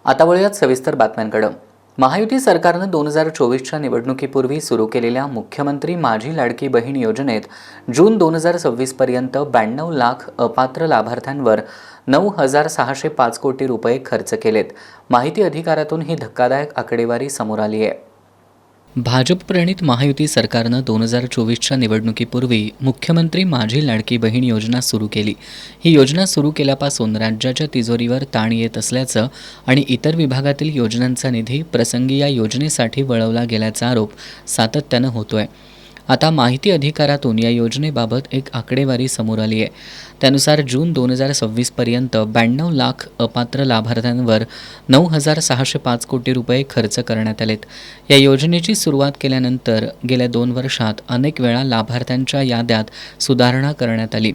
आता वळूयात सविस्तर बातम्यांकडे। महायुती सरकारनं 2024च्या निवडणुकीपूर्वी सुरू केलेल्या मुख्यमंत्री माझी लाडकी बहीण योजनेत जून 2026 पर्यंत 92 लाख अपात्र लाभार्थ्यांवर 9,605 कोटी रुपये खर्च केलेत। माहिती अधिकारातून ही धक्कादायक आकडेवारी समोर आली आहे। भाजप प्रणित महायुती सरकारनं 2024च्या निवडणुकीपूर्वी मुख्यमंत्री माझी लाडकी बहीण योजना सुरू केली। ही योजना सुरू केल्यापासून राज्याच्या तिजोरीवर ताण येत असल्याचं आणि इतर विभागातील योजनांचा निधी प्रसंगी या योजनेसाठी वळवला गेल्याचा आरोप सातत्यानं होतोय। आता माहिती अधिकारातून या योजनेबाबत एक आकडेवारी समोर आली आहे। त्यानुसार जून 2026 पर्यंत 92 लाख अपात्र लाभार्थ्यांवर 9,605 कोटी रुपये खर्च करण्यात आलेत। या योजनेची सुरुवात केल्यानंतर गेल्या 2 वर्षात अनेक वेळा लाभार्थ्यांच्या याद्यात सुधारणा करण्यात आली,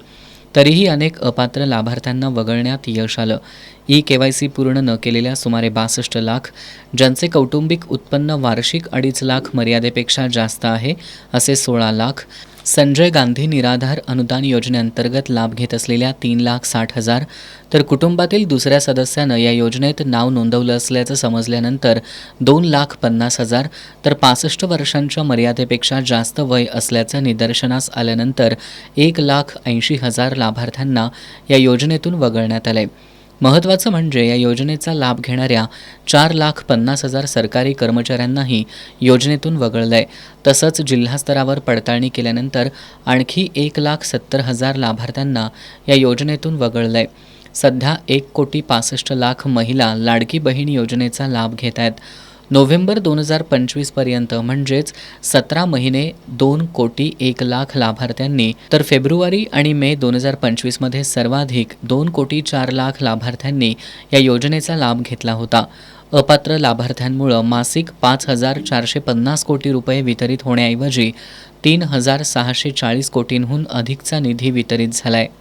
तरीही अनेक अपात्र लाभार्थ्यांना वगळण्यात यश आलं। KYC पूर्ण न केलेल्या सुमारे 62 लाख, ज्यांचे कौटुंबिक उत्पन्न वार्षिक 2.5 लाख मर्यादेपेक्षा जास्त आहे असे 16 लाख, संजय गांधी निराधार अनुदान योजनेअंतर्गत लाभ घेत असलेल्या 3,60,000, तर कुटुंबातील दुसऱ्या सदस्यानं या योजनेत नाव नोंदवलं असल्याचं समजल्यानंतर 2,50,000, तर 65 वर्षांच्या मर्यादेपेक्षा जास्त वय असल्याचं निदर्शनास आल्यानंतर 1,80,000 लाभार्थ्यांना या योजनेतून वगळण्यात आलंय। महत्त्वाचं म्हणजे या योजनेचा लाभ घेणाऱ्या 4,50,000 सरकारी कर्मचाऱ्यांनाही योजनेतून वगळलंय। तसंच जिल्हास्तरावर पडताळणी केल्यानंतर आणखी 1,70,000 लाभार्थ्यांना या योजनेतून वगळलंय। सध्या 1,65,00,000 महिला लाडकी बहीण योजनेचा लाभ घेत आहेत। नोव्हेंबर 2025 पर्यंत म्हणजेच 17 महिने 2,01,00,000 लाभार्थ्यांनी, तर फेब्रुवारी आणि मे 2025 मध्ये सर्वाधिक 2,04,00,000 लाभार्थ्यांनी या योजनेचा लाभ घेतला होता। अपात्र लाभार्थ्यांमुळे मासिक 5,450 कोटी रुपये वितरित होण्याऐवजी 3,640 कोटींहून अधिकचा निधी वितरित झालाय।